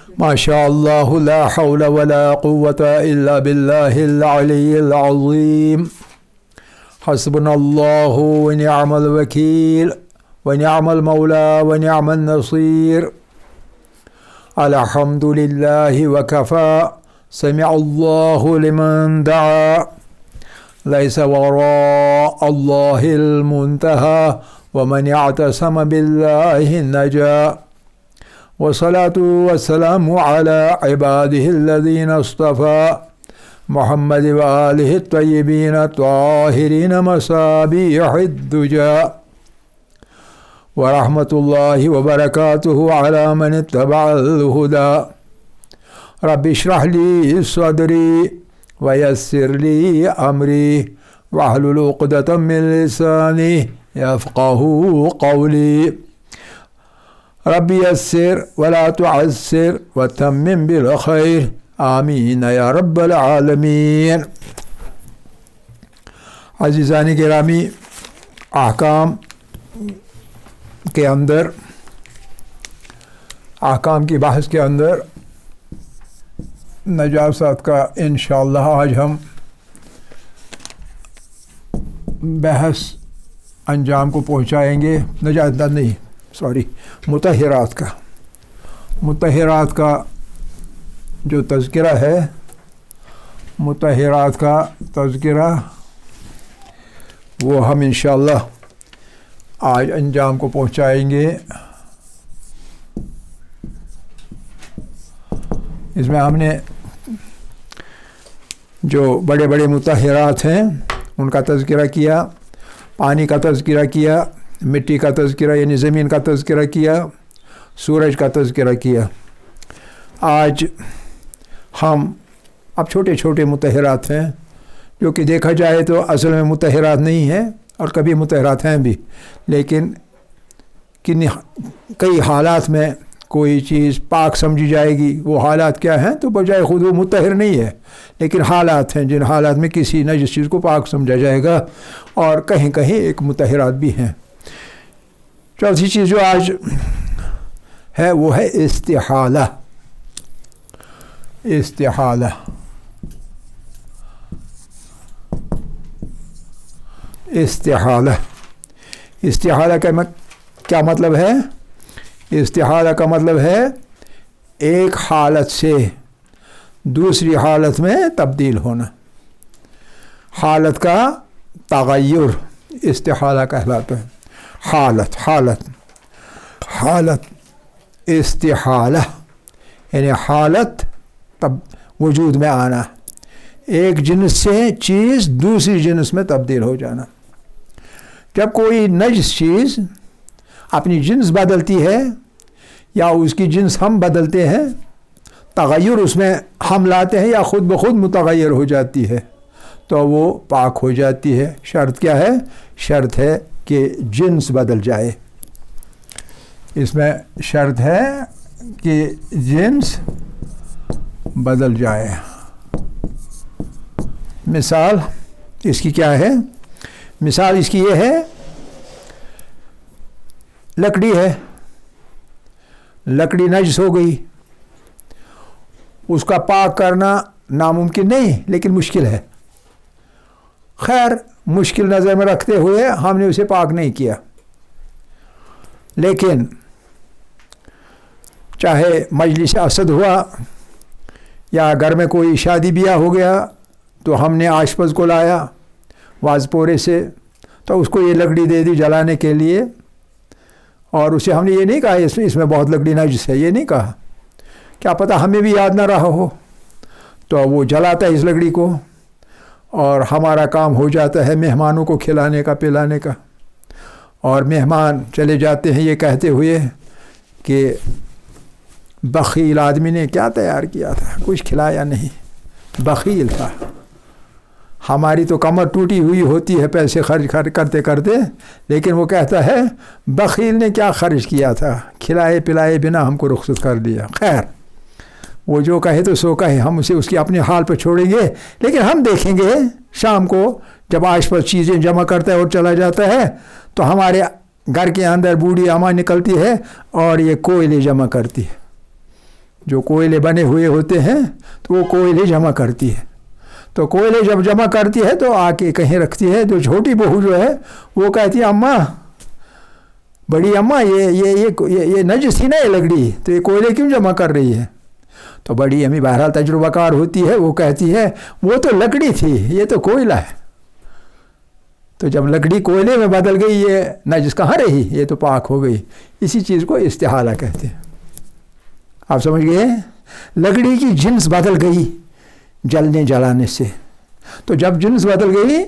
ماشاء اللہ لا حول ولا قوة الا باللہ العلی العظیم حسبنا اللہ ونعم الوکیل ونعم المولا ونعم النصیر الحمد للہ وکفى سمع اللہ لمن دعا لیس وراء اللہ المنتہى ومن اعتصم باللہ نجا والصلاة والسلام على عباده الذين اصطفى محمد وآله الطيبين الطاهرين مصابيح الدجى ورحمة الله وبركاته على من اتبع الهدى رب اشرح لي صدري ويسر لي أمري واحلل عقدة من لساني يفقهوا قولي رب یسر ولا تعسر وتمم بالخیر آمین یا رب العالمین۔ عزیزان گرامی، احکام کی بحث کے اندر نجاست کا انشاءاللہ آج ہم بحث انجام کو پہنچائیں گے۔ مطہرات کا جو تذکرہ ہے، مطہرات کا تذکرہ وہ ہم انشاءاللہ آج انجام کو پہنچائیں گے۔ اس میں ہم نے جو بڑے بڑے مطہرات ہیں ان کا تذکرہ کیا، پانی کا تذکرہ کیا، مٹی کا تذکرہ یعنی زمین کا تذکرہ کیا، سورج کا تذکرہ کیا۔ آج ہم اب چھوٹے چھوٹے مطہرات ہیں جو کہ دیکھا جائے تو اصل میں مطہرات نہیں ہیں اور کبھی مطہرات ہیں بھی، لیکن کئی حالات میں کوئی چیز پاک سمجھی جائے گی۔ وہ حالات کیا ہیں؟ تو بجائے خود وہ مطہر نہیں ہے، لیکن حالات ہیں جن حالات میں کسی نجس چیز کو پاک سمجھا جائے گا، اور کہیں کہیں ایک مطہرات بھی ہیں۔ چوتھی چیز جو آج ہے وہ ہے استحالہ۔ استحالہ استحالہ استحالہ کا کیا مطلب ہے؟ استحالہ کا مطلب ہے ایک حالت سے دوسری حالت میں تبدیل ہونا، حالت کا تغیر استحالہ کہلاتا ہے۔ حالت استحالہ یعنی حالت تب وجود میں آنا، ایک جنس سے چیز دوسری جنس میں تبدیل ہو جانا۔ جب کوئی نجس چیز اپنی جنس بدلتی ہے یا اس کی جنس ہم بدلتے ہیں، تغیر اس میں ہم لاتے ہیں یا خود بخود متغیر ہو جاتی ہے، تو وہ پاک ہو جاتی ہے۔ شرط کیا ہے؟ شرط ہے کہ جنس بدل جائے۔ اس میں شرط ہے کہ جنس بدل جائے۔ مثال اس کی کیا ہے؟ مثال اس کی یہ ہے، لکڑی ہے، لکڑی نجس ہو گئی، اس کا پاک کرنا ناممکن نہیں لیکن مشکل ہے۔ خیر، مشکل نظر میں رکھتے ہوئے ہم نے اسے پاک نہیں کیا، لیکن چاہے مجلس اسد ہوا یا گھر میں کوئی شادی بیاہ ہو گیا تو ہم نے آشپز کو لایا واز پورے سے، تو اس کو یہ لکڑی دے دی جلانے کے لیے، اور اسے ہم نے یہ نہیں کہا اس میں بہت لکڑی نجس ہے، یہ نہیں کہا، کیا پتہ ہمیں بھی یاد نہ رہا ہو، تو وہ جلاتا ہے اس لکڑی کو، اور ہمارا کام ہو جاتا ہے مہمانوں کو کھلانے کا پلانے کا، اور مہمان چلے جاتے ہیں یہ کہتے ہوئے کہ بخیل آدمی نے کیا تیار کیا تھا، کچھ کھلایا نہیں، بخیل تھا۔ ہماری تو کمر ٹوٹی ہوئی ہوتی ہے پیسے خرچ کرتے کرتے، لیکن وہ کہتا ہے بخیل نے کیا خرچ کیا تھا، کھلائے پلائے بنا ہم کو رخصت کر دیا۔ خیر، وہ جو کہے تو سو کہے، ہم اسے اس کی اپنے حال پر چھوڑیں گے، لیکن ہم دیکھیں گے شام کو جب آس پاس چیزیں جمع کرتا ہے اور چلا جاتا ہے تو ہمارے گھر کے اندر بوڑھی اماں نکلتی ہے اور یہ کوئلے جمع کرتی ہے، جو کوئلے بنے ہوئے ہوتے ہیں تو وہ کوئلے جمع کرتی ہے. تو کوئلے جب جمع کرتی ہے تو آ کے کہیں رکھتی ہے. جو چھوٹی بہو جو ہے وہ کہتی ہے اماں، بڑی اماں، یہ نجس تھی نا یہ لکڑی، تو یہ کوئلے کیوں جمع کر رہی ہے؟ تو بڑی امی بہرحال تجربہ کار ہوتی ہے، وہ کہتی ہے وہ تو لکڑی تھی، یہ تو کوئلہ ہے. تو جب لکڑی کوئلے میں بدل گئی، یہ نجس کہاں رہی، یہ تو پاک ہو گئی. اسی چیز کو استحالہ کہتے ہیں. آپ سمجھ گئے؟ لکڑی کی جنس بدل گئی جلنے جلانے سے. تو جب جنس بدل گئی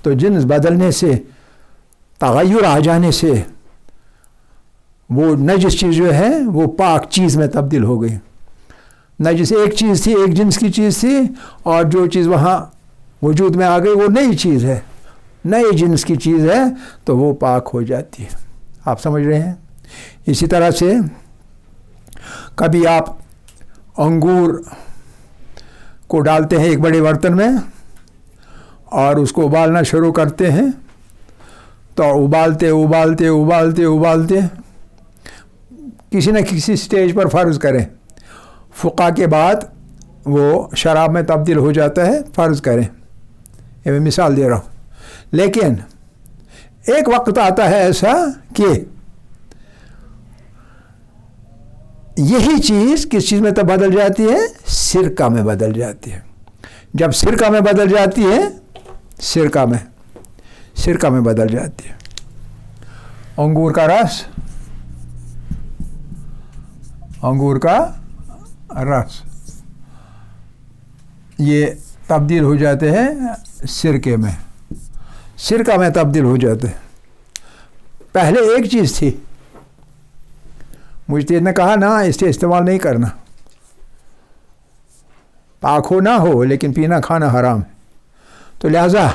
تو جنس بدلنے سے، تغیر آ جانے سے، وہ نجس چیز جو ہے وہ پاک چیز میں تبدیل ہو گئی. نجس ایک چیز تھی، ایک جنس کی چیز تھی، اور جو چیز وہاں وجود میں آ گئی وہ نئی چیز ہے، نئے جنس کی چیز ہے، تو وہ پاک ہو جاتی ہے. آپ سمجھ رہے ہیں؟ اسی طرح سے کبھی آپ انگور کو ڈالتے ہیں ایک بڑے برتن میں اور اس کو ابالنا شروع کرتے ہیں، تو ابالتے ابالتے ابالتے ابالتے کسی نہ کسی سٹیج پر فرض کریں فقہ کے بعد وہ شراب میں تبدیل ہو جاتا ہے، فرض کریں، یہ میں مثال دے رہا ہوں. لیکن ایک وقت آتا ہے ایسا کہ یہی چیز کس چیز میں تب بدل جاتی ہے؟ سرکہ میں بدل جاتی ہے. جب سرکہ میں بدل جاتی ہے، سرکہ میں بدل جاتی ہے. انگور کا رس، انگور کا رس یہ تبدیل ہو جاتے ہیں سرکے میں، سرکہ میں تبدیل ہو جاتے ہیں. پہلے ایک چیز تھی، مجھے نے کہا نا اسے استعمال نہیں کرنا، پاک ہو نہ ہو لیکن پینا کھانا حرام ہے، تو لہذا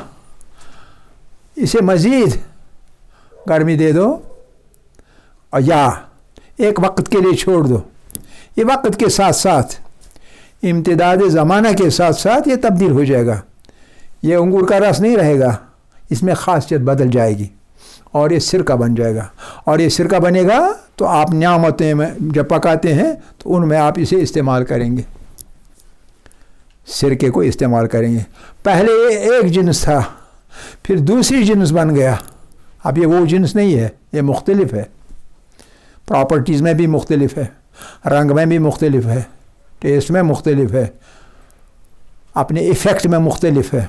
اسے مزید گرمی دے دو اور یا ایک وقت کے لیے چھوڑ دو. یہ وقت کے ساتھ ساتھ، امتداد زمانہ کے ساتھ ساتھ یہ تبدیل ہو جائے گا. یہ انگور کا رس نہیں رہے گا، اس میں خاصیت بدل جائے گی اور یہ سرکہ بن جائے گا. اور یہ سرکہ بنے گا تو آپ نعمتیں میں جب پکاتے ہیں تو ان میں آپ اسے استعمال کریں گے، سرکے کو استعمال کریں گے. پہلے یہ ایک جنس تھا، پھر دوسری جنس بن گیا. اب یہ وہ جنس نہیں ہے، یہ مختلف ہے، پراپرٹیز میں بھی مختلف ہے، رنگ میں بھی مختلف ہے، ٹیسٹ میں مختلف ہے، اپنے ایفیکٹ میں مختلف ہے.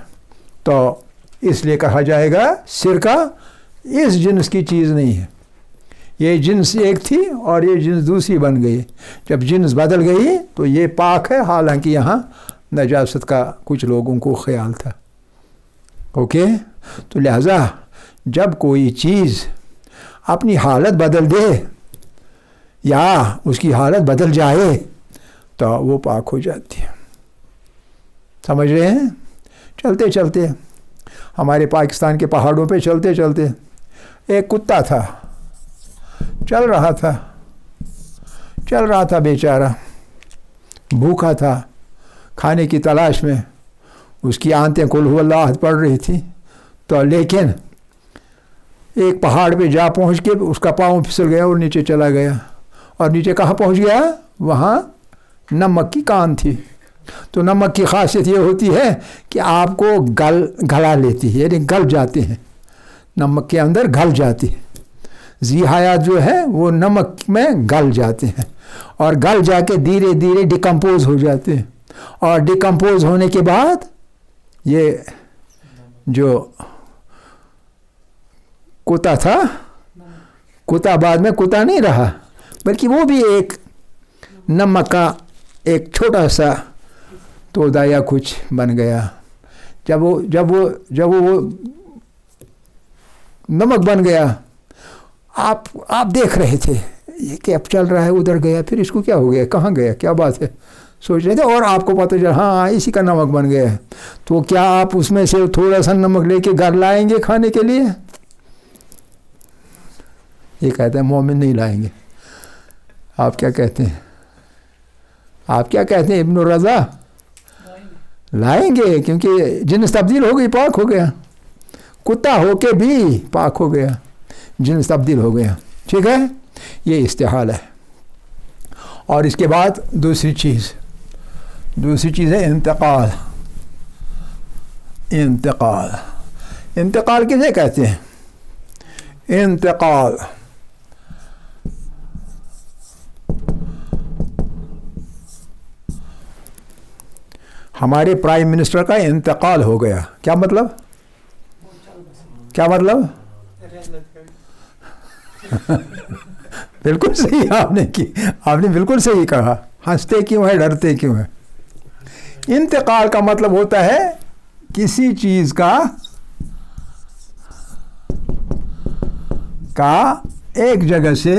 تو اس لیے کہا جائے گا سرکہ اس جنس کی چیز نہیں ہے. یہ جنس ایک تھی اور یہ جنس دوسری بن گئی. جب جنس بدل گئی تو یہ پاک ہے، حالانکہ یہاں نجاست کا کچھ لوگوں کو خیال تھا. اوکے؟ تو لہذا جب کوئی چیز اپنی حالت بدل دے یا اس کی حالت بدل جائے تو وہ پاک ہو جاتی ہے. سمجھ رہے ہیں؟ چلتے چلتے ہمارے پاکستان کے پہاڑوں پہ چلتے چلتے ایک کتا تھا، چل رہا تھا بیچارہ، بھوکا تھا، کھانے کی تلاش میں. اس کی آنتیں قل هو اللہ احد پڑ رہی تھی. تو لیکن ایک پہاڑ پہ جا پہنچ کے اس کا پاؤں پھسل گیا اور نیچے چلا گیا. اور نیچے کہاں پہنچ گیا؟ وہاں نمک کی کان تھی. تو نمک کی خاصیت یہ ہوتی ہے کہ آپ کو گلا لیتی ہے، یعنی گل جاتے ہیں، نمک کے اندر گل جاتی ہے. ذیحیات جو ہے وہ نمک میں گل جاتے ہیں اور گل جا کے دھیرے دھیرے ڈیکمپوز ہو جاتے ہیں. اور ڈیکمپوز ہونے کے بعد یہ جو کتا تھا، کتا بعد میں کتا نہیں رہا، بلکہ وہ بھی ایک نمک کا ایک چھوٹا سا تودا یا کچھ بن گیا. جب وہ نمک بن گیا، آپ دیکھ رہے تھے یہ کہ اب چل رہا ہے، ادھر گیا، پھر اس کو کیا ہو گیا، کہاں گیا، کیا بات ہے، سوچ رہے تھے. اور آپ کو پتہ چلا ہاں اسی کا نمک بن گیا ہے. تو کیا آپ اس میں سے تھوڑا سا نمک لے کے گھر لائیں گے کھانے کے لیے؟ یہ کہتے ہیں مومن نہیں لائیں گے. آپ کیا کہتے ہیں؟ آپ کیا کہتے ہیں ابن الرضا؟ لائیں گے، کیونکہ جنس تبدیل ہو گئی، پاک ہو گیا. کتا ہو کے بھی پاک ہو گیا، جنس تبدیل ہو گیا. ٹھیک ہے؟ یہ استحالہ ہے. اور اس کے بعد دوسری چیز ہے انتقال. انتقال کسے کہتے ہیں؟ انتقال ہمارے پرائم منسٹر کا انتقال ہو گیا. کیا مطلب؟ بالکل صحیح آپ نے بالکل صحیح کہا. ہنستے کیوں ہیں، ڈرتے کیوں ہیں؟ انتقال کا مطلب ہوتا ہے کسی چیز کا ایک جگہ سے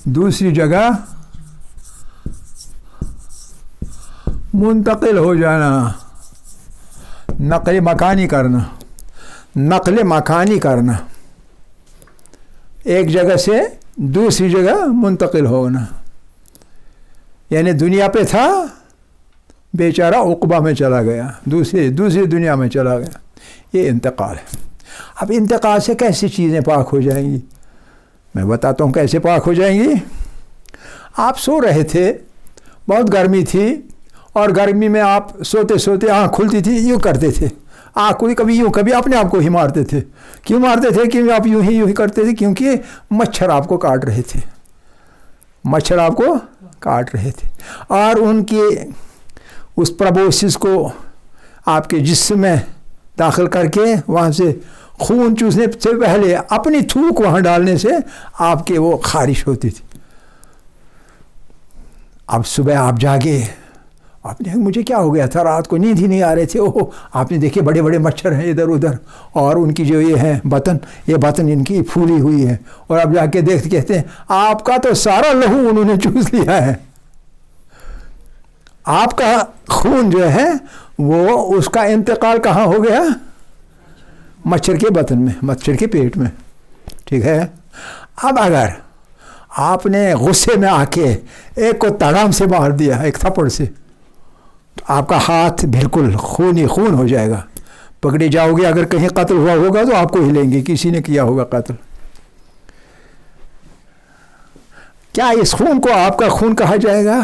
دوسری جگہ منتقل ہو جانا، نقل مکانی کرنا، ایک جگہ سے دوسری جگہ منتقل ہونا. یعنی دنیا پہ تھا، بیچارہ عقبہ میں چلا گیا، دوسری دنیا میں چلا گیا. یہ انتقال ہے. اب انتقال سے کیسی چیزیں پاک ہو جائیں گی؟ میں بتاتا ہوں کیسے پاک ہو جائیں گی. آپ سو رہے تھے، بہت گرمی تھی، اور گرمی میں آپ سوتے سوتے آنکھ کھلتی تھی، یوں کرتے تھے، آنکھ کھلی، کبھی یوں، کبھی اپنے آپ کو ہی مارتے تھے. کیوں مارتے تھے؟ کیوں آپ یوں ہی کرتے تھے؟ کیونکہ مچھر آپ کو کاٹ رہے تھے. اور ان کے اس پروبوسس کو آپ کے جسم میں داخل کر کے وہاں سے خون چوسنے سے پہلے اپنی تھوک وہاں ڈالنے سے آپ کے وہ خارش ہوتی تھی. اب صبح آپ جاگے، آپ نے مجھے کیا ہو گیا تھا، رات کو نیند ہی نہیں آ رہے تھے. آپ نے دیکھے بڑے بڑے مچھر ہیں ادھر ادھر، اور ان کی جو یہ ہیں بطن ان کی پھولی ہوئی ہے. اور اب جا کے کہتے ہیں آپ کا تو سارا لہو انہوں نے چوس لیا ہے. آپ کا خون جو ہے وہ اس کا انتقال کہاں ہو گیا؟ مچھر کے بطن میں، مچھر کے پیٹ میں. ٹھیک ہے. اب اگر آپ نے غصے میں آ کے ایک کو تڑام سے مار دیا، ایک تھپڑ سے، تو آپ کا ہاتھ بالکل خون ہی خون ہو جائے گا. پکڑے جاؤ گے، اگر کہیں قتل ہوا ہوگا تو آپ کو ہی لیں گے، کسی نے کیا ہوگا قتل. کیا اس خون کو آپ کا خون کہا جائے گا؟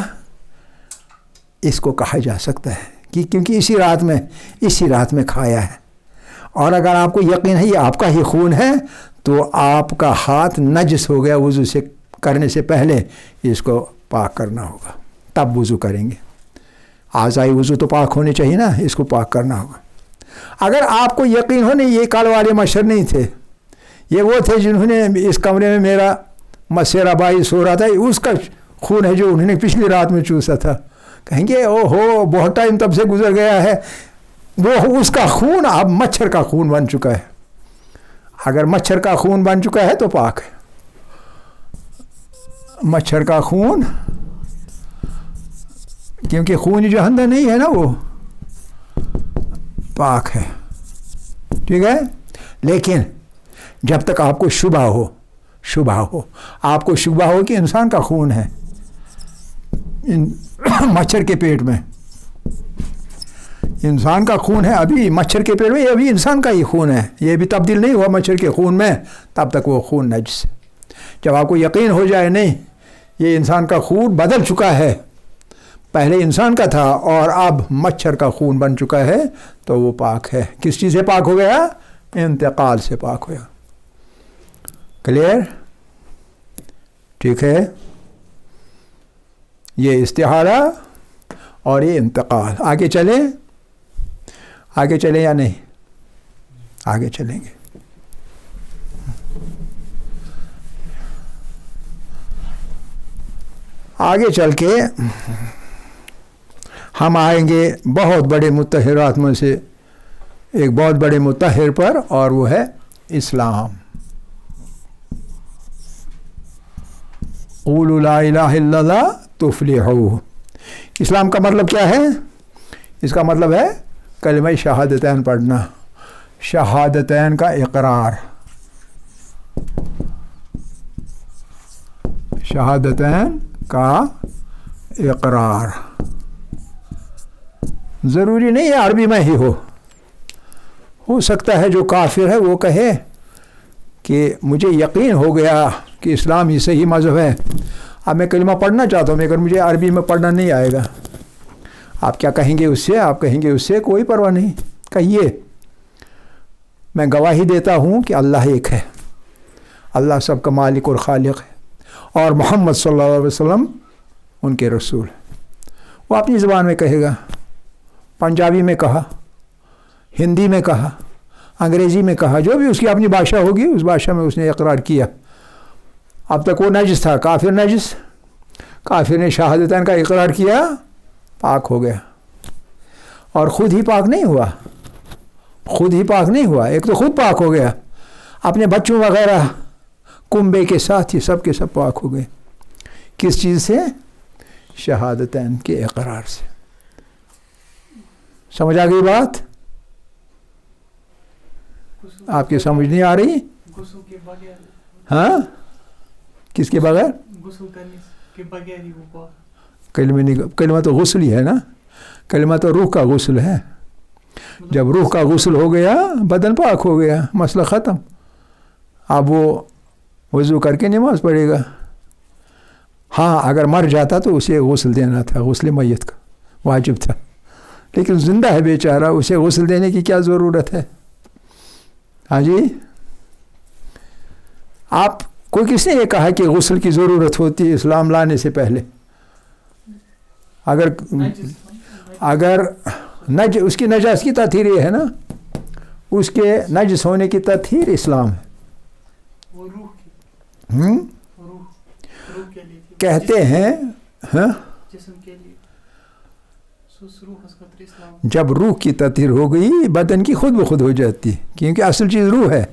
اس کو کہا جا سکتا ہے کیونکہ اسی رات میں کھایا ہے. اور اگر آپ کو یقین ہے یہ آپ کا ہی خون ہے تو آپ کا ہاتھ نجس ہو گیا. وضو سے کرنے سے پہلے اس کو پاک کرنا ہوگا، تب وضو کریں گے. اعضائی وضو تو پاک ہونے چاہیے نا، اس کو پاک کرنا ہوگا. اگر آپ کو یقین ہو نہیں یہ کل والے مچھر نہیں تھے، یہ وہ تھے جنہوں نے اس کمرے میں میرا مسیرہ بائی سو رہا تھا، اس کا خون ہے جو انہوں نے پچھلی رات میں چوسا تھا، کہیں گے او ہو بہت ٹائم تب سے گزر گیا ہے. وہ اس کا خون اب مچھر کا خون بن چکا ہے. اگر مچھر کا خون بن چکا ہے تو پاک ہے. مچھر کا خون، کیونکہ خون جو اندر نہیں ہے نا وہ پاک ہے. ٹھیک ہے. لیکن جب تک آپ کو شبہ ہو آپ کو شبہ ہو کہ انسان کا خون ہے مچھر کے پیٹ میں، انسان کا خون ہے ابھی مچھر کے پیٹ میں، یہ ابھی انسان کا ہی خون ہے، یہ بھی تبدیل نہیں ہوا مچھر کے خون میں، تب تک وہ خون نجس ہے. جب آپ کو یقین ہو جائے نہیں یہ انسان کا خون بدل چکا ہے، پہلے انسان کا تھا اور اب مچھر کا خون بن چکا ہے، تو وہ پاک ہے. کس چیز سے پاک ہو گیا؟ انتقال سے پاک ہوا. کلیئر؟ ٹھیک ہے. یہ استحالہ اور یہ انتقال. آگے چلیں یا نہیں؟ آگے چلیں گے. آگے چل کے ہم آئیں گے بہت بڑے متحرات میں سے ایک بہت بڑے متحر پر، اور وہ ہے اسلام. قولوا لا الہ الا اللہ تفلحوا. اسلام کا مطلب کیا ہے؟ اس کا مطلب ہے کلمہ شہادتین پڑھنا، شہادتین کا اقرار، شہادتین کا اقرار. ضروری نہیں ہے عربی میں ہی ہو سکتا ہے جو کافر ہے وہ کہے کہ مجھے یقین ہو گیا کہ اسلام ہی صحیح مذہب ہے، اب میں کلمہ پڑھنا چاہتا ہوں مگر مجھے عربی میں پڑھنا نہیں آئے گا، آپ کیا کہیں گے اس سے؟ آپ کہیں گے اس سے کوئی پرواہ نہیں، کہیے میں گواہی دیتا ہوں کہ اللہ ایک ہے، اللہ سب کا مالک اور خالق ہے، اور محمد صلی اللہ علیہ وسلم ان کے رسول۔ وہ اپنی زبان میں کہے گا، پنجابی میں کہا، ہندی میں کہا، انگریزی میں کہا، جو بھی اس کی اپنی بھاشا ہوگی اس بھاشا میں اس نے اقرار کیا۔ اب تک وہ نجس تھا، کافر نجس، کافر نے شہادتین کا اقرار کیا، پاک ہو گیا، اور خود ہی پاک نہیں ہوا، خود ہی پاک نہیں ہوا، ایک تو خود پاک ہو گیا، اپنے بچوں وغیرہ کنبے کے ساتھ ہی سب کے سب پاک ہو گئے، کس چیز سے؟ شہادتین کے اقرار سے۔ سمجھ آ گئی بات؟ آپ کی سمجھ نہیں آ رہی؟ ہاں، کس کے بغیر؟ کلمہ تو غسل ہی ہے نا، کلمہ تو روح کا غسل ہے، جب روح کا غسل ہو گیا بدن پاک ہو گیا، مسئلہ ختم۔ اب وہ وضو کر کے نماز پڑھے گا، ہاں اگر مر جاتا تو اسے غسل دینا تھا، غسل میت کا واجب تھا، لیکن زندہ ہے بیچارہ، اسے غسل دینے کی کیا ضرورت ہے؟ ہاں جی، آپ کو کس نے یہ کہا کہ غسل کی ضرورت ہوتی ہے اسلام لانے سے پہلے؟ اگر اس کی نجاست کی تطہیر یہ ہے نا، اس کے نجس ہونے کی تطہیر اسلام ہے۔ کہتے ہیں ہاں، جب روح کی تطہیر ہو گئی بدن کی خود بخود ہو جاتی ہے، کیونکہ اصل چیز روح ہے،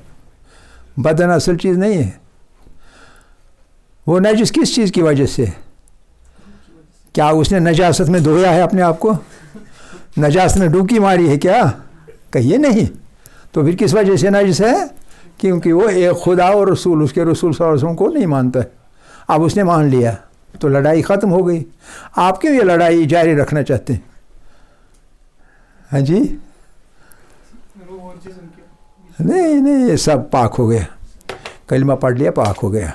بدن اصل چیز نہیں ہے۔ وہ نجس کس چیز کی وجہ سے؟ کیا اس نے نجاست میں دھویا ہے اپنے آپ کو؟ نجاست میں ڈوبکی ماری ہے کیا؟ کہیے نہیں، تو پھر کس وجہ سے نجس ہے؟ کیونکہ وہ ایک خدا اور رسول، اس کے رسول صلی اللہ علیہ وسلم کو نہیں مانتا ہے، اب اس نے مان لیا تو لڑائی ختم ہو گئی۔ آپ کیوں یہ لڑائی جاری رکھنا چاہتے ہیں؟ ہاں جی، نہیں یہ سب پاک ہو گیا، کلمہ پڑھ لیا پاک ہو گیا۔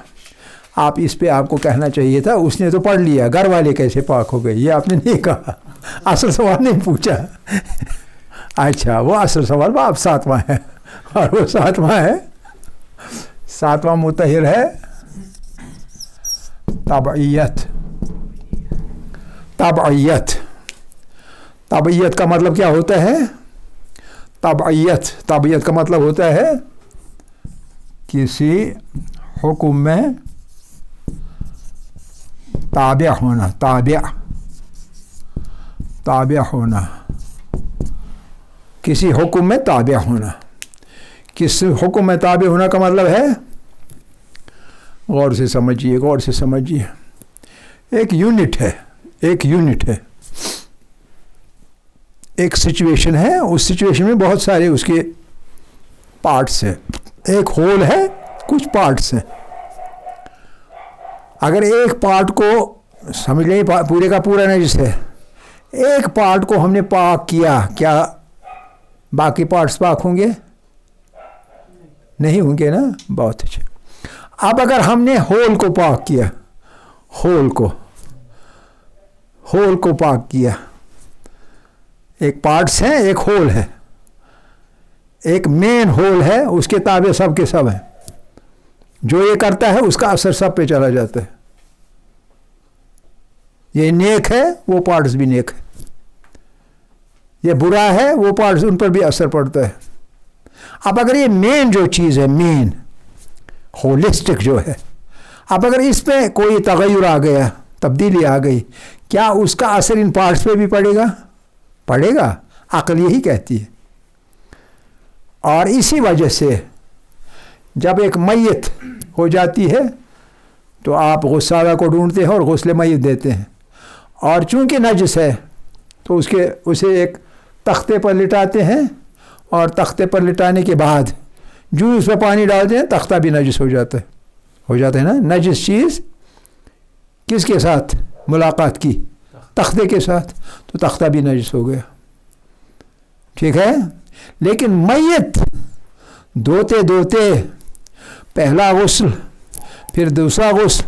آپ اس پہ آپ کو کہنا چاہیے تھا اس نے تو پڑھ لیا، گھر والے کیسے پاک ہو گئے، یہ آپ نے نہیں کہا، اصل سوال نہیں پوچھا۔ اچھا، وہ اصل سوال وہ اب 7واں ہے، اور وہ 7واں ہے، 7واں مطہر ہے تبعیت۔ تبعیت کا مطلب کیا ہوتا ہے؟ تبعیت کا مطلب ہوتا ہے کسی حکم میں تابع ہونا، تابع ہونا، کسی حکم میں تابع ہونا۔ کس حکم میں تابع ہونا کا مطلب ہے؟ غور سے سمجھیے، ایک یونٹ ہے، ایک سچویشن ہے، اس سچویشن میں بہت سارے اس کے پارٹس ہیں، ایک ہول ہے، کچھ پارٹس ہیں۔ اگر ایک پارٹ کو سمجھ لیں پورے کا پورا نجس ہے، ایک پارٹ کو ہم نے پاک کیا، کیا باقی پارٹس پاک ہوں گے؟ نہیں ہوں گے نا، بہت اچھا۔ اب اگر ہم نے ہول کو پاک کیا، ہول کو پاک کیا، ایک پارٹس ہیں، ایک ہول ہے، ایک مین ہول ہے، اس کے تابع سب کے سب ہیں، جو یہ کرتا ہے اس کا اثر سب پہ چلا جاتا ہے۔ یہ نیک ہے، وہ پارٹس بھی نیک ہے، یہ برا ہے، وہ پارٹس ان پر بھی اثر پڑتا ہے۔ اب اگر یہ مین جو چیز ہے، مین ہولسٹک جو ہے، اب اگر اس پہ کوئی تغیر آ گیا، تبدیلی آ گئی، کیا اس کا اثر ان پارٹس پہ بھی پڑے گا؟ عقل یہی کہتی ہے۔ اور اسی وجہ سے جب ایک میت ہو جاتی ہے تو آپ غسالہ کو ڈھونڈتے ہیں اور غسل میت دیتے ہیں، اور چونکہ نجس ہے تو اسے ایک تختے پر لٹاتے ہیں، اور تختے پر لٹانے کے بعد جو اس پہ پانی ڈالتے ہیں تختہ بھی نجس ہو جاتا ہے نا۔ نجس چیز کس کے ساتھ ملاقات کی؟ تختے کے ساتھ، تو تختہ بھی نجس ہو گیا، ٹھیک ہے۔ لیکن میت دھوتے پہلا غسل، پھر دوسرا غسل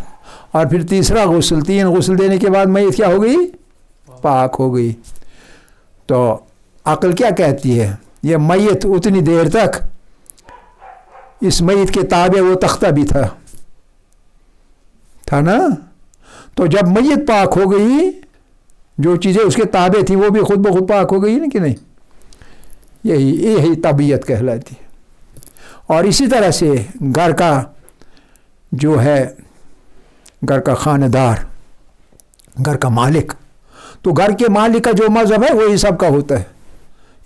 اور پھر تیسرا غسل، 3 غسل دینے کے بعد میت کیا ہو گئی؟ پاک ہو گئی۔ تو عقل کیا کہتی ہے؟ یہ میت اتنی دیر تک اس میت کے تابع وہ تختہ بھی تھا نا، تو جب میت پاک ہو گئی جو چیزیں اس کے تابع تھیں وہ بھی خود بخود پاک ہو گئی نا کہ نہیں؟ یہی طبیعت کہلاتی ہے۔ اور اسی طرح سے گھر کا جو ہے، گھر کا خانہ دار، گھر کا مالک، تو گھر کے مالک کا جو مذہب ہے وہی سب کا ہوتا ہے،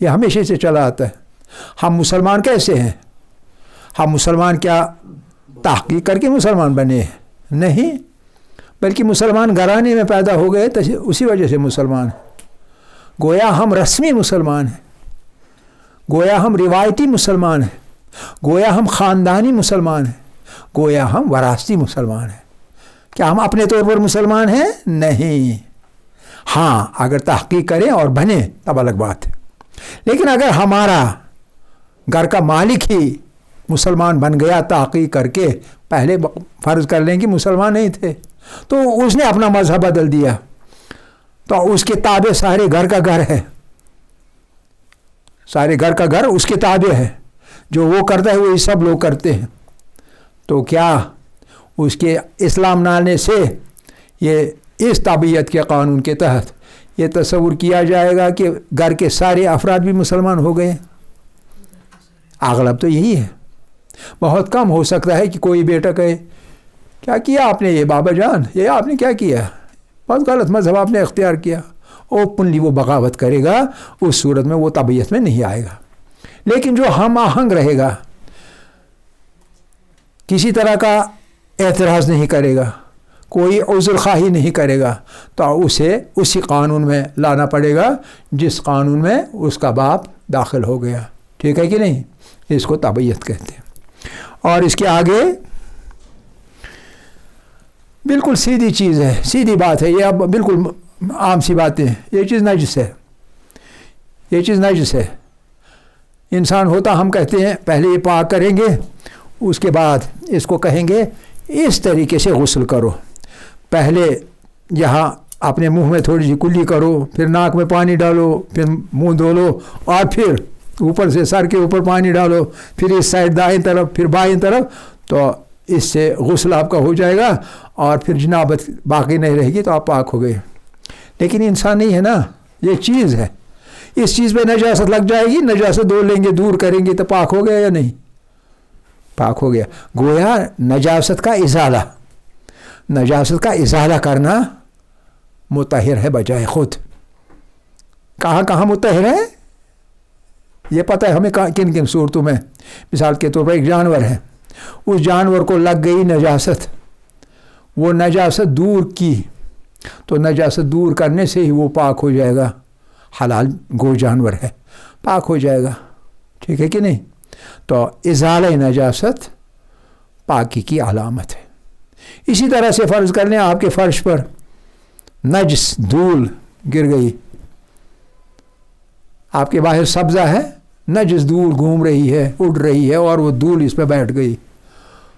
یہ ہمیشہ سے چلا آتا ہے۔ ہم مسلمان کیسے ہیں؟ ہم مسلمان کیا تحقیق کر کے مسلمان بنے ہیں؟ نہیں، بلکہ مسلمان گھرانے میں پیدا ہو گئے تو اسی وجہ سے مسلمان ہیں۔ گویا ہم رسمی مسلمان ہیں، گویا ہم روایتی مسلمان ہیں، گویا ہم خاندانی مسلمان ہیں، گویا ہم وراثتی مسلمان ہیں۔ کیا ہم اپنے طور پر مسلمان ہیں؟ نہیں۔ ہاں، اگر تحقیق کریں اور بنیں تب الگ بات ہے، لیکن اگر ہمارا گھر کا مالک ہی مسلمان بن گیا تحقیق کر کے، پہلے فرض کر لیں کہ مسلمان نہیں تھے تو اس نے اپنا مذہب بدل دیا، تو اس کے تابع سارے گھر کا گھر ہے، سارے گھر کا گھر اس کے تابع ہے، جو وہ کرتا ہے وہی سب لوگ کرتے ہیں۔ تو کیا اس کے اسلام لانے سے یہ اس طبیعت کے قانون کے تحت یہ تصور کیا جائے گا کہ گھر کے سارے افراد بھی مسلمان ہو گئے؟ اغلب تو یہی ہے۔ بہت کم ہو سکتا ہے کہ کوئی بیٹا کہے کیا کیا آپ نے، یہ بابا جان یہ آپ نے کیا کیا، بہت غلط مذہب آپ نے اختیار کیا، اوپنلی وہ بغاوت کرے گا، اس صورت میں وہ طبیعت میں نہیں آئے گا۔ لیکن جو ہم آہنگ رہے گا، کسی طرح کا اعتراض نہیں کرے گا، کوئی عذر خواہی نہیں کرے گا، تو اسے اسی قانون میں لانا پڑے گا جس قانون میں اس کا باپ داخل ہو گیا۔ ٹھیک ہے کہ نہیں؟ اس کو طبیعت کہتے ہیں۔ اور اس کے آگے بالکل سیدھی چیز ہے، سیدھی بات ہے، یہ اب بالکل عام سی باتیں ہیں۔ یہ چیز نجس ہے، یہ چیز نجس ہے۔ انسان ہوتا، ہم کہتے ہیں پہلے یہ پاک کریں گے، اس کے بعد اس کو کہیں گے اس طریقے سے غسل کرو، پہلے یہاں اپنے منہ میں تھوڑی سی کلی کرو، پھر ناک میں پانی ڈالو، پھر منہ دھو لو، اور پھر اوپر سے سر کے اوپر پانی ڈالو، پھر اس سائڈ دائیں طرف، پھر بائیں طرف، تو اس سے غسل آپ کا ہو جائے گا، اور پھر جنابت باقی نہیں رہے گی تو آپ پاک ہو گئے۔ لیکن انسان نہیں ہے نا، یہ چیز ہے، اس چیز پہ نجاست لگ جائے گی، نجاست دھو لیں گے، دور کریں گے تو پاک ہو گیا یا نہیں؟ پاک ہو گیا۔ گویا نجاست کا ازالہ، نجاست کا ازالہ کرنا مطہر ہے بجائے خود۔ کہاں کہاں مطہر ہے یہ پتہ ہے ہمیں، کن کن صورتوں میں۔ مثال کے طور پر ایک جانور ہے، اس جانور کو لگ گئی نجاست، وہ نجاست دور کی تو نجاست دور کرنے سے ہی وہ پاک ہو جائے گا، حلال گو جانور ہے، پاک ہو جائے گا۔ ٹھیک ہے کہ نہیں؟ تو ازالہ نجاست پاکی کی علامت ہے۔ اسی طرح سے فرض کر لیں آپ کے فرش پر نجس دھول گر گئی، آپ کے باہر سبزہ ہے، نجس دھول گھوم رہی ہے، اڑ رہی ہے، اور وہ دھول اس پہ بیٹھ گئی،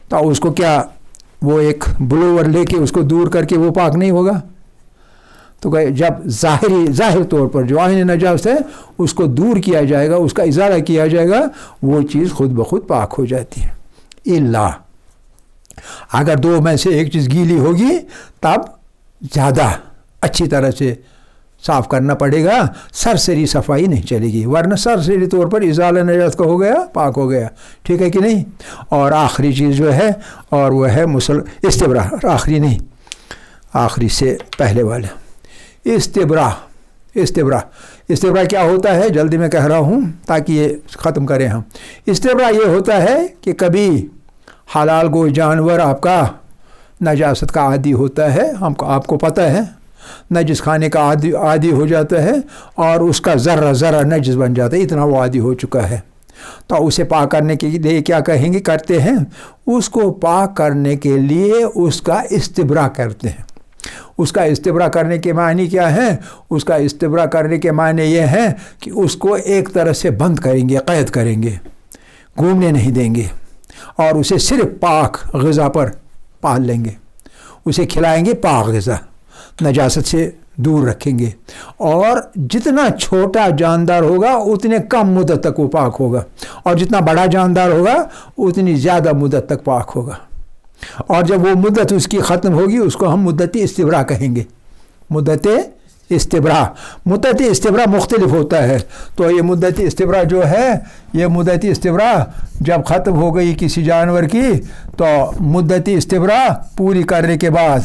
تو اس کو کیا وہ ایک بلوور لے کے اس کو دور کر کے وہ پاک نہیں ہوگا؟ تو جب ظاہر طور پر جو عین نجاست ہے اس کو دور کیا جائے گا، اس کا ازالہ کیا جائے گا، وہ چیز خود بخود پاک ہو جاتی ہے۔ الا اگر دو میں سے ایک چیز گیلی ہوگی تب زیادہ اچھی طرح سے صاف کرنا پڑے گا، سرسری صفائی نہیں چلے گی، ورنہ سرسری طور پر ازالہ نجاست کا ہو گیا، پاک ہو گیا۔ ٹھیک ہے کہ نہیں؟ اور آخری چیز جو ہے اور وہ ہے استبرا، آخری نہیں، آخری سے پہلے والا استبرا کیا ہوتا ہے؟ جلدی میں کہہ رہا ہوں تاکہ یہ ختم کریں ہم۔ استبرا یہ ہوتا ہے کہ کبھی حلال گوشت جانور آپ کا نجاست کا عادی ہوتا ہے، آپ کو پتہ ہے، نجس کھانے کا عادی ہو جاتا ہے، اور اس کا ذرہ نجس بن جاتا ہے، اتنا وہ عادی ہو چکا ہے، تو اسے پاک کرنے کے لیے کیا کرتے ہیں؟ اس کو پاک کرنے کے لیے اس کا استبرا کرتے ہیں۔ اس کا استبرا کرنے کے معنی کیا ہے؟ اس کا استبرا کرنے کے معنی یہ ہے کہ اس کو ایک طرح سے بند کریں گے، قید کریں گے، گھومنے نہیں دیں گے، اور اسے صرف پاک غذا پر پال لیں گے، اسے کھلائیں گے پاک غذا، نجاست سے دور رکھیں گے، اور جتنا چھوٹا جاندار ہوگا اتنے کم مدت تک وہ پاک ہوگا، اور جتنا بڑا جاندار ہوگا اتنی زیادہ مدت تک پاک ہوگا، اور جب وہ مدت اس کی ختم ہوگی اس کو ہم مدت استبراء کہیں گے۔ مدت استبراء مختلف ہوتا ہے، تو یہ مدت استبراء جو ہے، یہ مدت استبراء جب ختم ہو گئی کسی جانور کی، تو مدت استبراء پوری کرنے کے بعد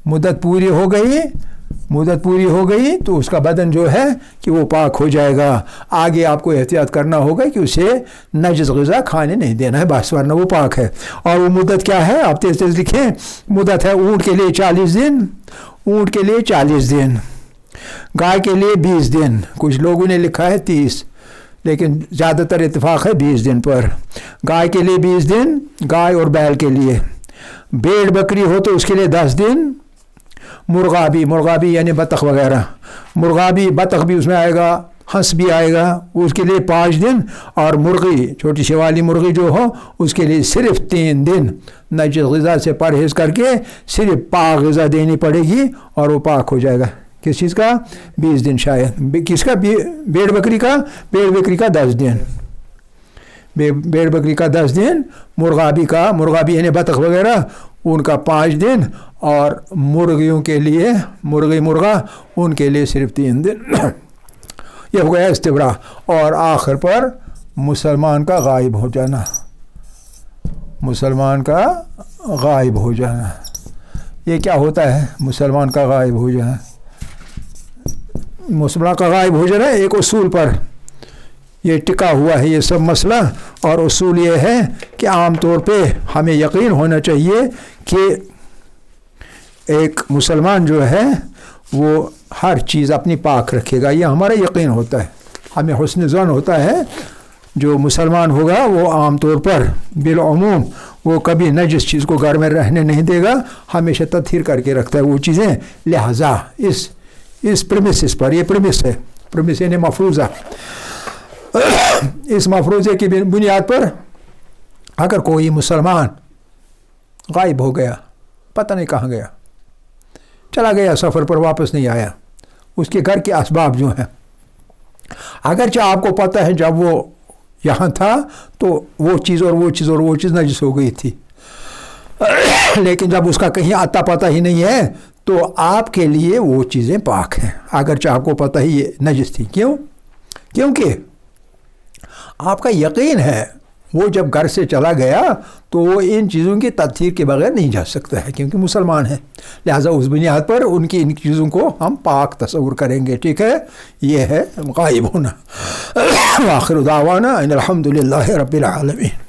مدت پوری ہو گئی تو اس کا بدن جو ہے کہ وہ پاک ہو جائے گا۔ آگے آپ کو احتیاط کرنا ہوگا کہ اسے نجس غذا کھانے نہیں دینا ہے، بس ورنہ وہ پاک ہے۔ اور وہ مدت کیا ہے؟ آپ تیز تیز لکھیں۔ مدت ہے اونٹ کے لیے 40 دن، اونٹ کے لیے 40 دن، گائے کے لیے 20 دن، کچھ لوگوں نے لکھا ہے 30، لیکن زیادہ تر اتفاق ہے 20 دن پر۔ گائے کے لیے 20 دن، گائے اور بیل کے لیے۔ بھیڑ بکری ہو تو اس کے لیے 10 دن۔ مرغا بھی یعنی بطخ وغیرہ، بطخ بھی اس میں آئے گا، ہنس بھی آئے گا، اس کے لیے 5 دن۔ اور مرغی، چھوٹی سی والی مرغی جو ہو اس کے لیے صرف 3 دن نجس غذا سے پرہیز کر کے صرف پاک غذا دینی پڑے گی اور وہ پاک ہو جائے گا۔ کس چیز کا؟ 20 دن شاید۔ کس کا؟ بھیڑ بکری کا 10 دن، بھیڑ بکری کا 10 دن، مرغا بھی یعنی بطخ وغیرہ ان کا 5 دن، اور مرغیوں کے لیے مرغا ان کے لیے صرف 3 دن۔ یہ ہو گیا استبراء۔ اور آخر پر مسلمان کا غائب ہو جانا، یہ کیا ہوتا ہے؟ مسلمان کا غائب ہو جانا ایک اصول پر یہ ٹکا ہوا ہے یہ سب مسئلہ، اور اصول یہ ہے کہ عام طور پہ ہمیں یقین ہونا چاہیے کہ ایک مسلمان جو ہے وہ ہر چیز اپنی پاک رکھے گا، یہ ہمارا یقین ہوتا ہے، ہمیں حسن ظن ہوتا ہے۔ جو مسلمان ہوگا وہ عام طور پر بالعموم وہ کبھی نجس چیز کو گھر میں رہنے نہیں دے گا، ہمیشہ تطہیر کر کے رکھتا ہے وہ چیزیں۔ لہٰذا اس پریمس پر، یہ پریمس یعنی مفروضہ، اس مفروضے کی بنیاد پر اگر کوئی مسلمان غائب ہو گیا، پتہ نہیں کہاں گیا، چلا گیا سفر پر واپس نہیں آیا، اس کے گھر کے اسباب جو ہیں، اگرچہ آپ کو پتہ ہے جب وہ یہاں تھا تو وہ چیز اور وہ چیز اور وہ چیز نجس ہو گئی تھی، لیکن جب اس کا کہیں آتا پتہ ہی نہیں ہے تو آپ کے لیے وہ چیزیں پاک ہیں، اگرچہ آپ کو پتہ ہی یہ نجس تھی۔ کیونکہ آپ کا یقین ہے وہ جب گھر سے چلا گیا تو وہ ان چیزوں کی تطہیر کے بغیر نہیں جا سکتا ہے، کیونکہ مسلمان ہے، لہٰذا اس بنیاد پر ان چیزوں کو ہم پاک تصور کریں گے۔ ٹھیک ہے، یہ ہے غائب ہونا۔ وآخر دعوانا ان الحمد للہ رب العالمین۔